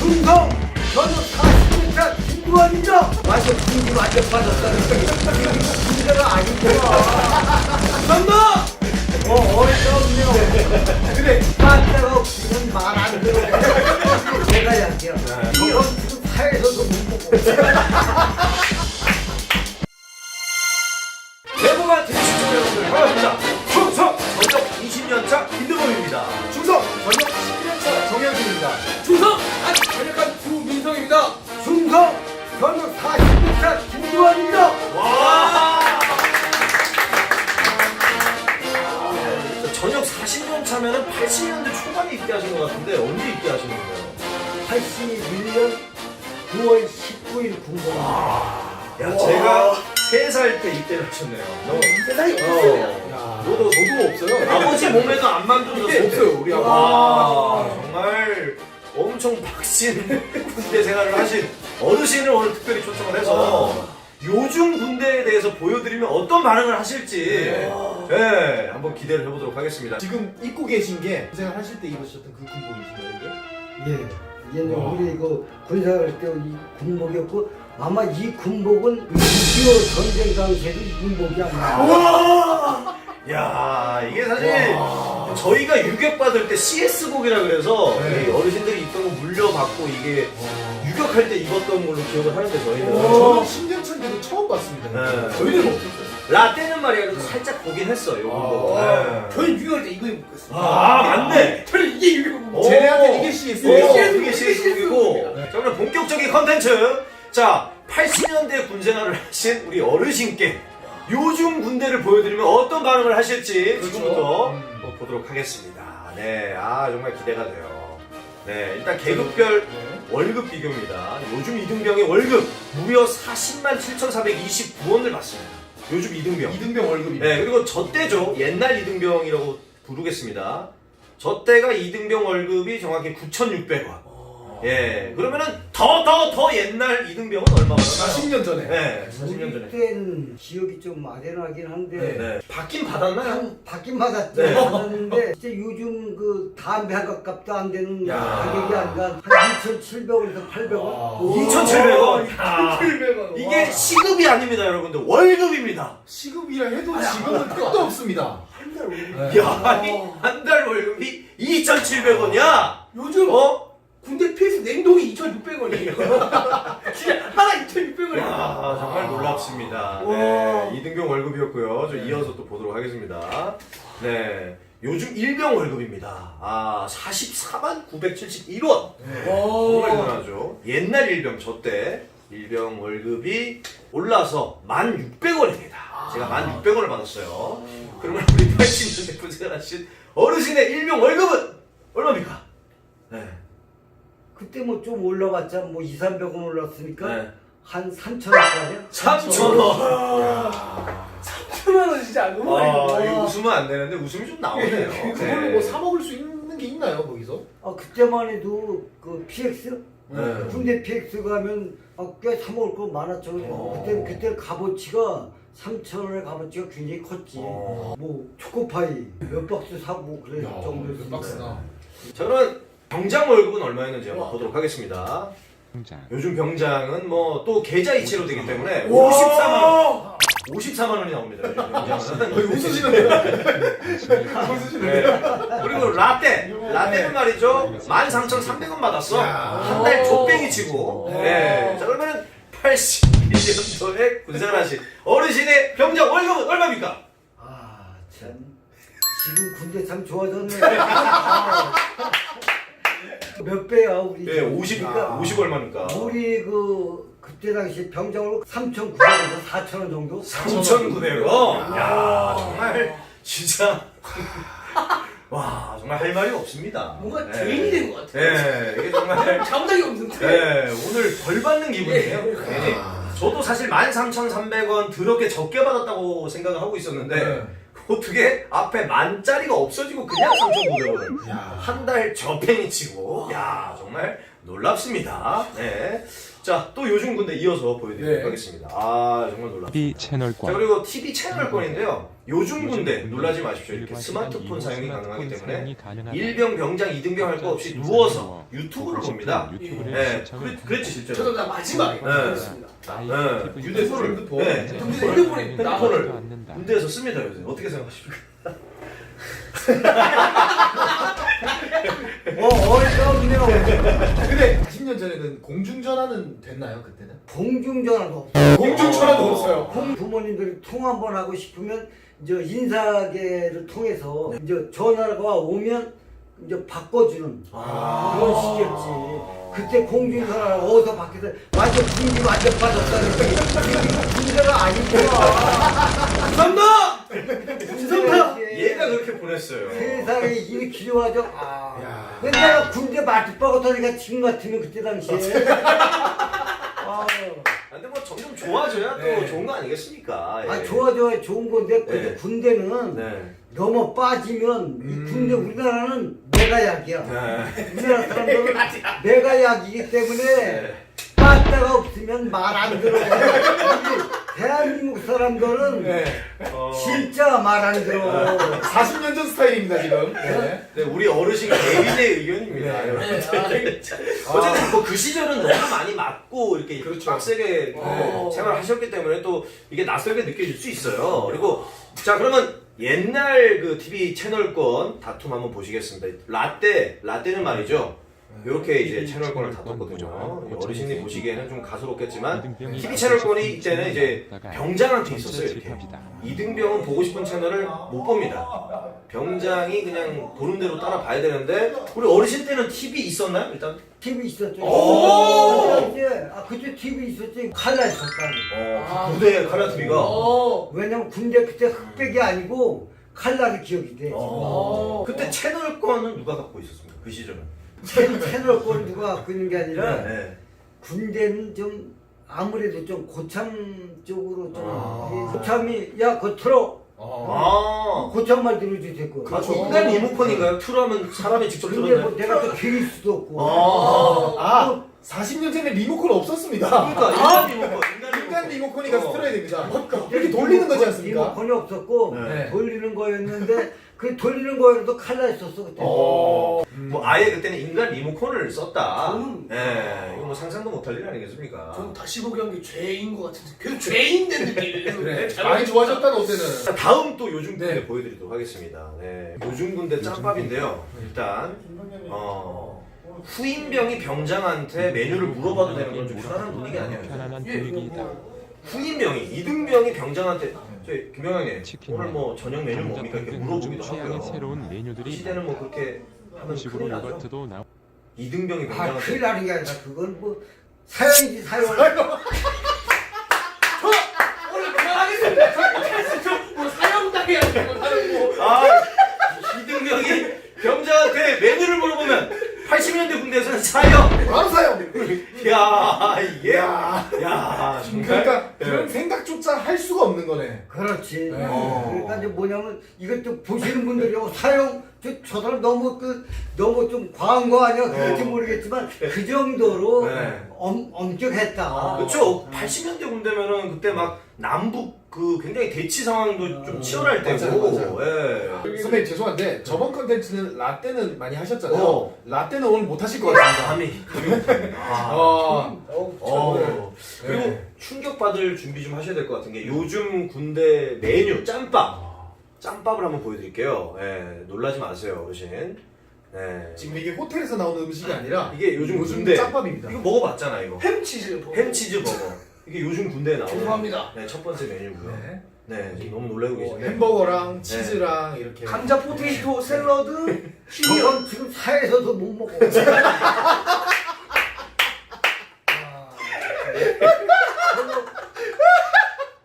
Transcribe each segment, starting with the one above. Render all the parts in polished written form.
충성 저는 40m 김구환이죠. 완전 군기 완전 빠졌다는 군대가 아니구나. 정답! 어이없네요. 그래 빠따가 없으면 말 안 들어. 내가 약이야. 이런 지금 사회에서도 못 먹고. 대부분 대시청 여러분들 반갑습니다. 충성 전역 20년차 김대범입니다. 충성 전역 10년차 정현진입니다. 충성! 아주 강력한 주민성입니다. 충성 저는 40m 김구환이죠. 와! 전역 40년 차면은 80년대 초반에 입대하신 것 같은데 언제 입대하신 거예요? 81년 9월 19일 군복. 야, 제가 3살 때 입대를 하셨네요. 세상에 저도 없어요. 아버지 몸에도 안 만들어졌을 때. 없어요, 우리 아버지. 와, 정말 엄청 박신 군대 생활을 하신 어르신을 오늘 특별히 초청을 해서 요즘 군대에 대해서 보여드리면 어떤 반응을 하실지 네, 한번 기대를 해보도록 하겠습니다. 지금 입고 계신 게 고생을 하실 때 입으셨던 그 군복이신가요? 예. 얘는 우리 그 군사할 때 이 군복이었고 아마 이 군복은 6.25 전쟁 당시에도 이 군복이 아니야. 야, 이게 사실 저희가 유격받을 때 CS복이라 그래서 네. 이 어르신들이 입던 거 물려받고 이게 유격할 때 입었던 걸로 기억을 하는데 저희는 저는 10년 차인데도 처음 봤습니다. 네. 저희는 없었어요. 라떼는 말이야 그래도 살짝 보긴 했어 요 군복. 네. 저희 유교할 때 이거 입고 있어요. 아, 맞네. 저는 이게 유교복. 쟤네한테 이게 CS. 이게 CS복이고. 자, 그럼 본격적인 컨텐츠. 자, 80년대 군 생활을 하신 우리 어르신께 요즘 군대를 보여드리면 어떤 반응을 하실지 그렇죠. 지금부터 한번 보도록 하겠습니다. 네, 아 정말 기대가 돼요. 네, 일단 계급별 월급 비교입니다. 요즘 이등병의 월급 무려 40만 7,429원을 받습니다. 요즘 이등병. 이등병 월급이. 네, 그리고 저 때죠. 옛날 이등병이라고 부르겠습니다. 저 때가 이등병 월급이 정확히 9,600원. 예, 그러면은 더 옛날 이등병은 얼마나? 40년 전에. 네, 40년 전에. 그때는 지역이 좀 아련하긴 한데 네. 받긴 받았나요? 한 받긴 받았죠. 네. 받았는데 진짜 요즘 그 담배 한 값도 안 되는 야. 가격이 아니라 한 2,700원에서 800원. 2,700원. 700원. 이게 시급이 아닙니다, 여러분들. 월급입니다. 시급이라 해도 지금은 끝도 없습니다. 한달 오르네. 야, 한 달 월급이 2,700원이야. 요즘 군대 PS 냉동이 2,600원이에요. 진짜 하나 2,600원이에요. 야, 정말 놀랍습니다. 네, 이등병 월급이었고요. 저 이어서 또 보도록 하겠습니다. 네, 요즘 일병 월급입니다. 아, 44만 971원. 정말 대단하죠. 옛날 일병, 저 때 일병 월급이 올라서 1,600원입니다. 제가 1,600원을 받았어요. 그러면 우리 80년대 군생활하신 어르신의 일병 월급은 얼마입니까? 네. 그때 뭐 좀 올라갔자 뭐 2,300원 올랐으니까 네. 한 3,000원까지. 3,000원. 3,000원 원 진짜 너무 많이 아, 먹어. 이거 웃으면 안 되는데 웃음이 좀 나오네요. 그걸로 뭐 사 먹을 수 있는 게 있나요 거기서? 아 그때만 해도 그 PX 네. 군대 PX 가면 꽤 사 먹을 거 많았죠. 그때 값어치가 3,000원의 값어치가 굉장히 컸지. 뭐 초코파이 몇 박스 사고 그럴 몇 정도였으니까. 박스나. 자, 그러면 병장 월급은 얼마였는지 한번 보도록 하겠습니다. 요즘 병장은 뭐 또 계좌 이체로 되기 때문에 54만 원. 54만 원이 나옵니다. 요즘 병장은. 거의 웃으시는데요? 네. 그리고 라떼는 말이죠. 13,300원 받았어. 한 달 족뱅이 치고. 네. 자, 그러면은 81년도에 군생활하신 어르신의 병장 월급은 얼마입니까? 아 참. 지금 군대 참 좋아졌네. 몇 배야 우리? 네, 50 얼마입니까? 우리 그때 당시 병장으로 3,900원에서 4,000원 정도? 3,900원. 야, 정말 진짜 와, 정말 할 말이 없습니다. 뭔가 죄인이 된 것 같아요. 네, 이게 정말 감당이 없는데. 네, 오늘 벌 받는 기분이에요. 괜히. 저도 사실 13,300원 더럽게 적게 받았다고 생각을 하고 있었는데 어떻게 앞에 만짜리가 없어지고 그냥 3,900원을 한 달 저팽이 치고 야, 정말 놀랍습니다. 네. 자, 또 요즘 군대 이어서 보여드리도록 네. 하겠습니다. 아, 정말 놀랍습니다. TV 자, 채널권 그리고 TV 채널권인데요. 요즘 군대 놀라지 마십시오. 이렇게 일과 스마트폰 시간 사용이 이후 가능하기 스마트폰 때문에 사용이 가능하다. 일병, 병장, 이등병 할 거 없이 누워서 유튜브를 봅니다. 유튜브를 네, 시청을 그랬지 실제로. 저도 나 마지막에 그랬습니다. 네, 휴대폰을 휴대폰을 네, 휴대폰이 핸드폰을 않는다. 군대에서 씁니다 요새. 어떻게 생각하십니까? 어이가 없네요. 근데 40년 전에는 공중전화는 됐나요 그때는? 공중전화도 없어. 공중전화도 없어요. 부모님들이 통화 한번 하고 싶으면 이제 인사계를 통해서 이제 전화가 오면 이제 바꿔주는 그런 시기였지. 그때 공중전화 어디서 밖에서 완전 군기 완전 빠졌다는 군대가 아니구나. 감사합니다. 죄송합니다. 얘가 그렇게 보냈어요. 세상에 이렇게 기여하죠. 야. 근데 내가 군대 말뚝박고 터니까 지금 같으면 그때 당시에. 근데 뭐 점점 좋아져야 또 네. 좋은 거 아니겠습니까? 예. 좋아 좋은 건데 근데 네. 군대는 네. 넘어 빠지면 이 군대 우리나라는 메가약이야. 네. 우리나라 사람들은 메가약이기 때문에 네. 빠따가 없으면 말 안 들어. 우리 대한민국 사람들은 네. 진짜 말 안 들어. 40년 전 스타일입니다 지금. 네. 네, 우리 어르신 개인의 의견입니다. 네. 여러분들. 어쨌든 뭐 그 시절은 너무 많이 맞고 이렇게 그렇죠. 빡세게 네. 생활하셨기 때문에 또 이게 낯설게 느껴질 수 있어요. 그리고 자 그러면 옛날 그 TV 채널권 다툼 한번 보시겠습니다. 라떼는 말이죠. 이렇게 이제 채널권을 다퉜거든요. 어르신이 보시기에는 좀 가소롭겠지만 TV 채널권이 이때는 이제 병장한테 있었어요. 이렇게. 이등병은 보고 싶은 채널을 못 봅니다. 병장이 그냥 보는 대로 따라 봐야 되는데 우리 어르신 때는 TV 있었나요? 일단 TV 있었죠. 오! 그때 TV 있었지. 칼라 있었다고. 무대 칼라 TV가 왜냐면 군대 그때 흑백이 아니고 칼라가 기억이 돼. 그때 채널권은 누가 갖고 있었습니까? 그 시절은. 채널권 누가 갖고 있는 게 아니라 네. 군대는 좀 아무래도 좀 고참 쪽으로 좀 고참이 야 그거 틀어 아, 고참만 들어도 됐고. 그렇죠. 인간 리모컨인가요? 틀어하면 사람이 직접 근데 틀었나요? 뭐 내가 또 빌릴 수도 없고. 아 40년 전에 리모컨 없었습니다. 그러니까 인간 리모컨, 인간 리모컨이 가서 틀어야 됩니다. 그때 이렇게 돌리는 거지 않습니까? 리모컨이 없었고 네. 돌리는 거였는데 그 돌리는 거에도 칼라 있었어 그때. 뭐 아예 그때는 인간 리모컨을 썼다. 저는- 예, 이거 뭐 상상도 못할 일 아니겠습니까? 전 다시 보기 한 게 죄인 것 같은데 계속 죄인 된 느낌이에요. 그래. 많이 좋아졌다 너 때는. 자, 다음 또 요즘 군대 네. 보여드리도록 하겠습니다. 네, 요즘 군대 짬밥인데요. 일단 후임병이 병장한테 메뉴를 물어봐도 되는 건 좀 편안한 분위기 아니에요? 편안한 분위기이다. 후임병이 이등병이 병장한테 저희 김병장님 치킨, 오늘 뭐 저녁 메뉴 뭡니까 이렇게 요즘 물어보기도 취향의 하고요. 새로운 이 메뉴들이 시대는 뭐 그렇게 하면 식으로 큰일 나죠. 요거트도 나오고 이등병이 큰일 병장한테 나는 게 아니라 그건 뭐 사연이지 사연. 오늘 그만하겠습니다. 뭐 사형당해야 되고 다른 거. 이등병이 병장한테 메뉴를 물어보면 80년대 군대에서는 사형. 바로 사요. 야 이게 야. 야 정말. 그러니까 네. 그런 생각조차 할 수가 없는 거네. 그렇지. 네. 그러니까 이제 뭐냐면 이것도 보시는 분들이 사용 저 사람 너무 너무 좀 과한 거 아니야 그럴지 모르겠지만 그 정도로 네. 엄격했다. 그렇죠. 80년대 군대면은 그때 막 남북 그 굉장히 대치 상황도 좀 치열할 때고. 맞아요. 예. 선배님 죄송한데 저번 컨텐츠는 라떼는 많이 하셨잖아요. 어. 라떼는 오늘 못 하실 것 같습니다. 감히. 아. 그리고 네. 충격받을 준비 좀 하셔야 될 것 같은 게 요즘 군대 메뉴 짬밥을 한번 보여드릴게요. 예, 놀라지 마세요 어르신. 예. 지금 이게 호텔에서 나오는 음식이 아니라 이게 요즘 군대 짬밥입니다. 이거 먹어봤잖아 이거. 햄치즈. 햄치즈 버거. 이게 요즘 군대에 나오는 죄송합니다. 네, 첫 번째 메뉴고요. 네. 네, 지금 너무 놀라고 계신데. 햄버거랑 치즈랑 이렇게 감자 포테이토 샐러드 시리얼. 저건 지금 사에서도 못 먹어.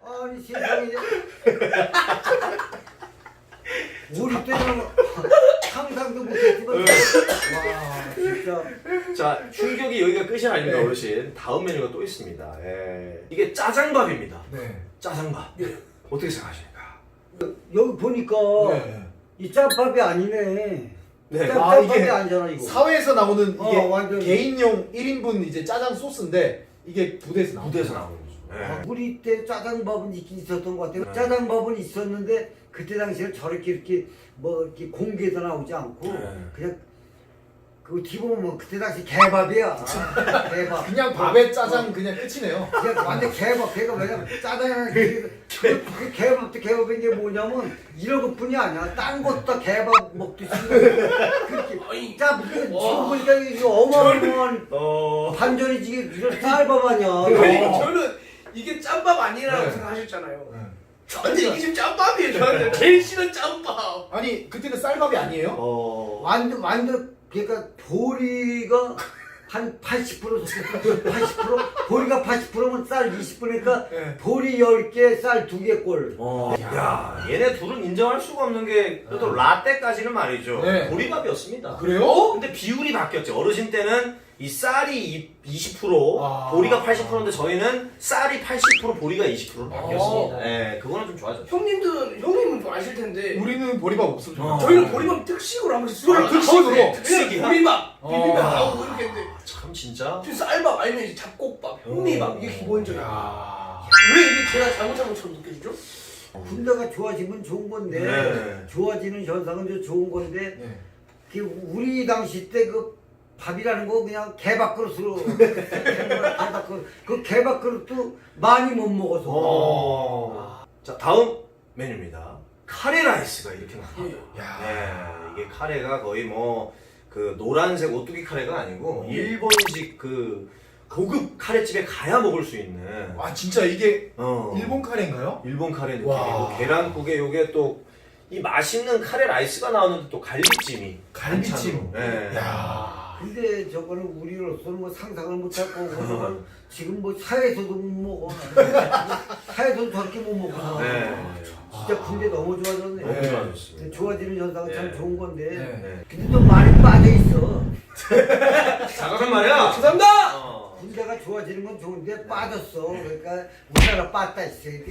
아니 세상에 우리 때는 상상도 못했지만 와 진짜 자, 충격이 여기가 끝이 아닙니다, 네. 어르신. 다음 메뉴가 또 있습니다. 예. 이게 짜장밥입니다. 네. 짜장밥. 어떻게 생각하십니까? 여기 보니까 네. 이 짬밥이 아니네. 네. 아, 이게 짭짤하게 아니잖아 이거. 사회에서 나오는 이게 완전. 개인용 1인분 이제 짜장 소스인데 이게 부대에서 나온 무대에서 나오는 거죠. 네. 우리 때 짜장밥은 있긴 있었던 것 같아요. 짜장밥은 있었는데 그때 당시에는 저렇게 이렇게 뭐 이렇게 공개도 나오지 않고 네. 그냥 그 뒤보면 뭐 그때 당시 개밥이야. 개밥. 그냥 밥에 짜장 그냥 끝이네요. 그냥 완전 개밥. 걔가 왜냐면 짜장이랑 그 개밥도 개밥인 게 뭐냐면 이런 것뿐이 아니야. 딴 것도 다 개밥 먹듯이 그렇게. 아니, 자, 지금 보니까 이거 어마어마한 반전이지 이런 쌀밥 아니야. 아니, 저는 이게 짬밥 아니라고 네. 생각하셨잖아요. 네. 저한테 이게 지금 짬밥이에요. 저한테 제일 싫은 짬밥. 아니 그때는 쌀밥이 아니에요? 완전 그러니까 보리가 한 80% 80% 보리가 80%면 쌀 20%니까 네. 보리 10개 쌀 2개 꼴. 야, 얘네 둘은 인정할 수가 없는 게 그래도 라떼까지는 말이죠. 네. 보리밥이었습니다. 그래요? 근데 비율이 바뀌었죠. 어르신 때는 이 쌀이 20%, 아. 보리가 80%인데 저희는 쌀이 80%, 보리가 20%로 바뀌었습니다. 예, 그거는 좀 좋아졌죠. 형님은 좀 아실 텐데. 우리는 보리밥 없었죠. 저희는 보리밥 특식으로 한 번씩 수요일 특식으로? 특식이야? 보리밥, 비빔밥 어. 하고 이렇게 했는데 참 진짜. 지금 쌀밥 아니면 이제 잡곡밥, 현미밥 이게 기본적이야. 야. 왜 이게 제가 잘못한 것처럼 느껴지죠? 군대가 좋아지면 좋은 건데 네. 좋아지는 현상은 좀 좋은 건데 네. 그 우리 당시 때 그 밥이라는 거 그냥 개밥그릇으로 개밥그릇 그 개밥그릇도 많이 못 먹어서 자, 다음 메뉴입니다. 카레 라이스가 이렇게 나와요. 야. 네, 이게 카레가 거의 뭐 그 노란색 오뚜기 카레가 아니고 일본식 그 고급 카레집에 가야 먹을 수 있는 와 진짜 이게 어, 일본 카레인가요? 일본 카레 느낌이고 와. 계란국에 요게 또 이 맛있는 카레 라이스가 나오는데 또 갈비찜이 갈비찜. 반찬으로. 네. 야. 근데 저거는 우리로서는 뭐 상상을 못할 거고 지금 뭐 사회에서도 못 먹어 사회에서도 저렇게 못 먹어 네. 진짜 군대 너무 좋아졌네 너무 네. 좋아졌습니다. 좋아지는 현상은 참 네. 좋은 건데 네. 근데 또 많이 빠져있어 잠깐 말이야. 죄송합니다. 군대가 좋아지는 건 좋은데 빠졌어 그러니까 우리나라 빠따 있어야 돼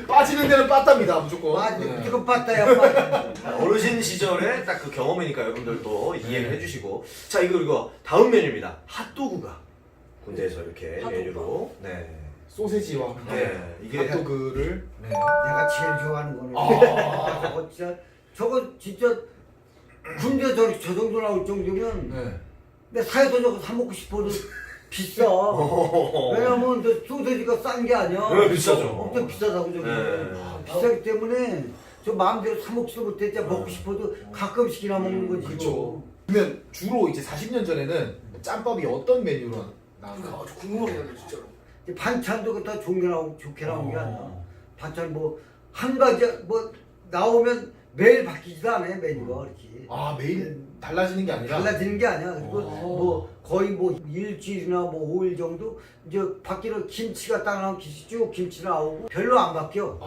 빠지는 데는 빠답니다 무조건. 네. 무조건 빠따야 빠따 어르신 시절에 딱 그 경험이니까 여러분들도 이해를 해주시고 자 이거 다음 메뉴입니다. 핫도그가 군대에서 이렇게 핫도그가. 메뉴로 네. 소세지와 네, 이게 핫도그를. 네. 내가 제일 좋아하는 거네 저거 진짜 군대 저 정도 나올 정도면 네. 내 사회도 저거 사 먹고 싶어도 비싸. 왜냐면 저 소세지가 싼 게 아니야. 네, 비싸죠. 엄청 비싸다고 저기. 네. 비싸기 때문에 저 마음대로 사 먹지도 못해. 진짜 먹고 싶어도 가끔씩이나 먹는 거지. 그렇죠. 그러면 주로 이제 40년 전에는 짬밥이 어떤 메뉴로 나왔나요? 그러니까 아주 궁금하게 진짜로. 이제 반찬도 다 좋게 나온 게 아니야. 어. 반찬 뭐 한 가지 뭐 나오면 매일 바뀌지도 않아요 메뉴가 이렇게. 아 매일 달라지는 게 아니라. 달라지는 게 아니야. 그리고 어. 뭐 거의 뭐 일주일이나 뭐 5일 정도 이제 바뀌는 김치가 딱 나오면 쭉 김치 나오고 별로 안 바뀌어.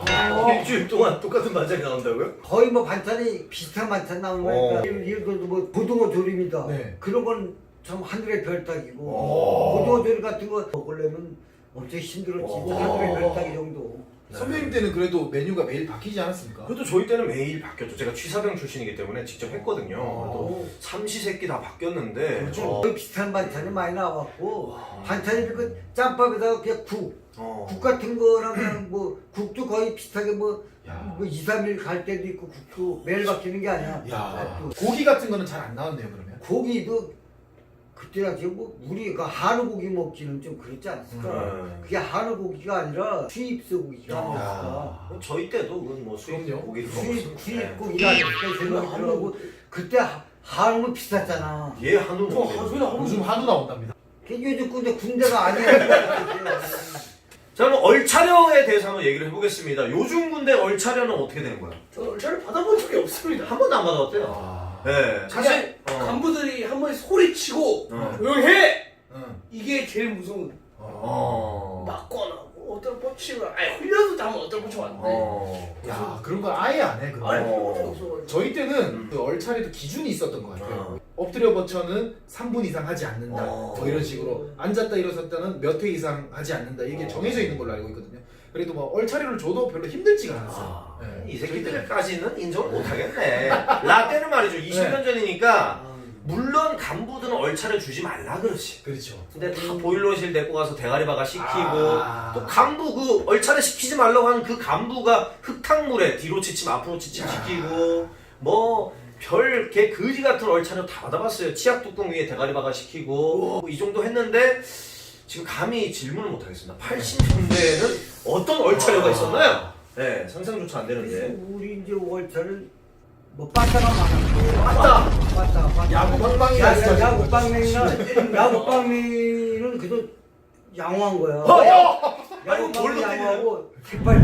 일주일 동안 똑같은 반찬이 나온다고요? 거의 뭐 반찬이 비슷한 반찬 나오는 거니까 예를 들어서 뭐 고등어 조림이다. 네. 그런 건 참 하늘의 별따기고 오. 고등어 조림 같은 거 먹으려면 엄청 힘들었지. 오. 하늘의 별따기 정도. 선배님 때는 그래도 메뉴가 매일 바뀌지 않았습니까? 그래도 저희 때는 매일 바뀌었죠. 제가 취사병 출신이기 때문에 직접 했거든요. 어. 그래도 삼시세끼 다 바뀌었는데 그렇죠. 어, 거의 비슷한 반찬이 많이 나왔고 반찬이 그 짬밥에다가 그냥 국 같은 거랑 그냥 뭐 국도 거의 비슷하게 뭐, 야. 뭐 2, 3일 갈 때도 있고 국도 매일 바뀌는 게 아니야. 야. 또 고기 같은 거는 잘 안 나왔네요 그러면. 고기도 그때 당시에 뭐 우리가 한우 고기 먹기는 좀 그렇지 않았을까? 그게 한우 고기가 아니라 수입소 고기가 아니었을까? 저희 때도 그건 뭐 수입 그럼요. 고기를 수입 고기가 아니었을까 생각이 들고 그때 한우는 비쌌잖아. 얘 한우 저 먹는 저희는 한번 요즘 한우 나온답니다. 그게 요즘 근데 군대가 아니야. 자 그럼 얼차려에 대해서 한번 얘기를 해보겠습니다. 요즘 군대 얼차려는 어떻게 되는 거야? 저는 얼차를 받아본 적이 없습니다. 한 번도 안 받아봤대요. 네, 사실 간부들이 한 번 소리치고 어. 조용히 해! 응. 이게 제일 무서운. 어. 맞거나 뭐 어떤 뻗치면 아예 훈련도 다 하면 어떤 뻗치면 안 돼. 야 그런 걸 아예 안 해. 그거. 아니 해본 적이 없어가지고. 저희 때는 그 얼차례도 기준이 있었던 것 같아요. 엎드려 버쳐는 3분 이상 하지 않는다. 뭐 이런 식으로 앉았다 일어섰다는 몇 회 이상 하지 않는다. 이게 정해져 있는 걸로 알고 있거든요. 그래도 뭐 얼차리를 줘도 별로 힘들지가 않았어요. 아, 네. 이 새끼들까지는 인정을 못하겠네. 라떼는 말이죠. 20년 전이니까 물론 간부들은 얼차려 주지 말라 그러지. 그렇죠. 근데 다 보일러실 데리고 가서 대가리바가 시키고 아. 또 간부 그 얼차려 시키지 말라고 하는 그 간부가 흙탕물에 뒤로 치침 앞으로 치침 시키고 뭐 별 개 거지 같은 얼차려 다 받아봤어요. 치약 뚜껑 위에 대가리바가 시키고 이 정도 했는데 지금 감히 질문을 못 하겠습니다. 80년대에는 어떤 얼차려가 있었나요? 네, 상상조차 안 그래서 되는데. 우리 이제 월차를 뭐 빠따가 많은 거예요. 빠따. 야구 방망이가 야구방맹이는 그래도 양호한 거야. 아이고, 뭘로 양호하고 색깔.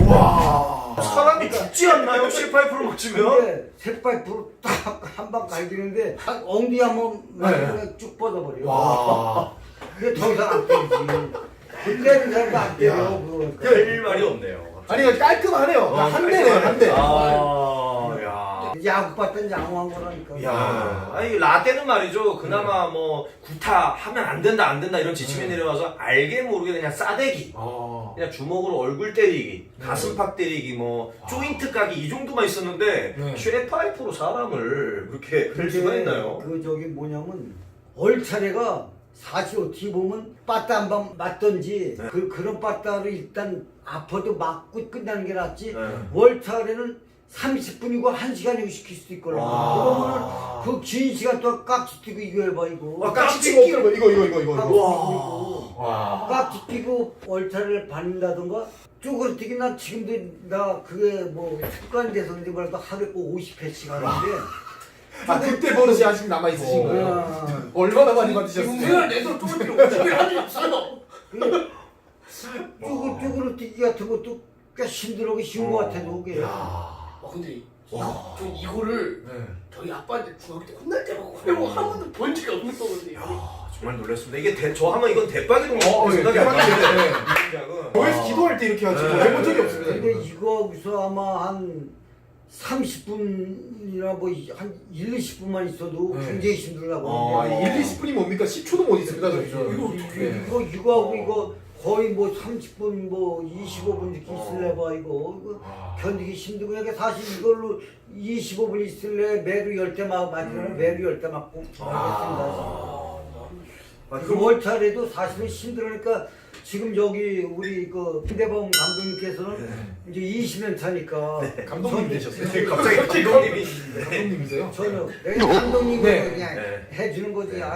와. 사람이 죽지 않나요? C5를 맞추면? 근데 색깔 딱 한 방 갈기는데 딱 엉덩이 한번 맞으면 쭉 뻗어버려. 와. 그게 더 이상 안 때리지. 그때는 사람도 안 때려. 그거. 별 말이 없네요. 아니 깔끔하네요. 한 대네요, 한 대. 야. 야구 봤던 양호한 거라니까. 야. 아니, 라떼는 말이죠. 그나마 뭐, 구타 하면 안 된다 이런 지침이 내려와서 알게 모르게 그냥 싸대기. 그냥 주먹으로 얼굴 때리기, 가슴팍 때리기, 뭐, 조인트 까기 이 정도만 있었는데, 네. 쇠파이프로 사람을 그렇게 할 수가 있나요? 그 저기 뭐냐면 얼차례가 사실 어떻게 보면 빠따 한 방 맞던지 네. 그런 빠따를 일단 아파도 맞고 끝나는 게 낫지. 네. 월차례는 30분이고 1시간이고 시킬 수도 있거든. 그러면은 그 긴 시간 동안 깍지 끼고 이거 해봐 이거. 아, 깍지 깍지 끼고 이거. 깍지 끼고 와. 깍지 끼고 월차례를 받는다던가 쪼그러뜨기 나 지금도 나 그게 뭐 습관이 돼서 그런지 몰라도 하루에 꼭 50회씩 하는데 아 그때 버릇이 아직 남아 있으신 거예요? 얼마나 많이 받으셨어요? 용생을 내서 쪼그리고 50일 한 적이 없어요. 쪼그러뜨기 같은 것도 꽤 힘들고 쉬운 것 같아도 그게. 근데 전 이거를 네. 저희 아빠한테 중학교 때 혼날 때마다 그래고 한 번도 본 적이 없는 거거든요. 정말 놀랐습니다. 이게 저 하면 이건 대박이 동네 생각이 예, 안 대박이네. 나는데. 교회에서 기도할 때 이렇게 하지 네. 해본 적이 없습니다. 근데 이거 우선 아마 한 30분이나 뭐 한 1, 20분만 있어도 네. 굉장히 힘들다고. 아, 1, 20분이 뭡니까? 10초도 못 있습니다, 저희는. 이거 하고 이거 거의 뭐 30분 뭐 25분 이렇게 있을래 봐 이거 견디기 힘들고 그러니까 사실 이걸로 25분 있을래 매루 10대 맞으면 매루 10대 맞고 하겠습니다. 그 월차례도 사실은 힘들으니까 지금 여기 우리 그 김대범 감독님께서는 이제 20년 차니까 감독님 되셨어요? 갑자기 감독님이 감독님이세요? 전혀 내가 감독님이 네. 그냥 네. 해주는 거지. 아,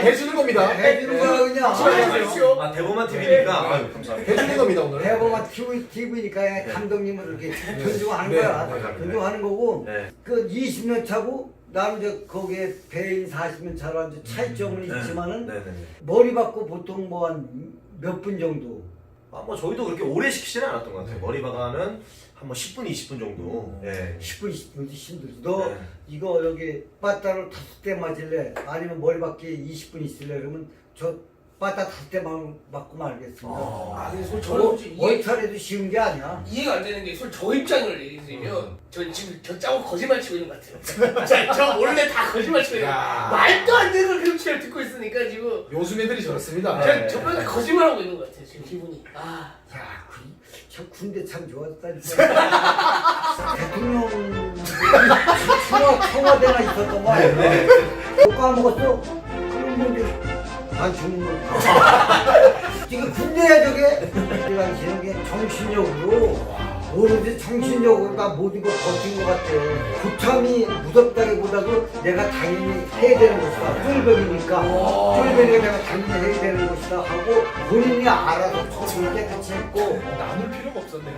해주는 겁니다. 해주는 거야 그냥. 하십시오. 아 대범한 TV니까 아유 감사합니다. 해주는 겁니다, 오늘. 대범한 TV니까 감독님을 이렇게 존중하는 네. 거야. 네. 존중하는 거고 네. 그 20년 차고 나는 이제 거기에 배인 40년 차로 이제 차이점은 있지만은 네네. 머리 받고 보통 뭐 한 몇 분 정도. 뭐 저희도 그렇게 오래 시키지는 않았던 것 같아요. 머리 박아는 한 뭐 10분, 20분 정도. 예. 10분, 20분도 힘들지. 너 네. 이거 여기 빠따를 5대 맞을래? 아니면 머리 받기 20분 있을래? 그러면 저 빠따 5대 맞고 말겠습니다. 근데 저는 솔직히 월차례도 쉬운 게 아니야. 이해가 안 되는 게 저 입장을 얘기 드리면 저 지금 저 짜고 거짓말 치고 있는 것 같아요. 저 원래 다 거짓말 치고 있는 거 야. 말도 안 되는 그림체를 듣고 있으니까 지금 요즘 애들이 저렇습니다. 네. 저 맨날 거짓말하고 있는 것 같아요. 지금 기분이. 야, 참 군대 참 좋았다니까. 대통령 청와대나 있었던 거 아니야? 너 까먹었어? 그런 분들 다 죽는 거. 지금 군대야 저게. 그 당시에 이게 정신력으로 오로지 정신력으로 다 모든 걸 버틴 것 같아. 구참이 무섭다기보다도 내가 당연히 해야 되는 것이다. 쫄병이니까. 쫄병이가 내가 당연히 해야 되는 것이다 하고 본인이 알아서 처음을 깨끗이 했고 나눌 필요가 없었네요.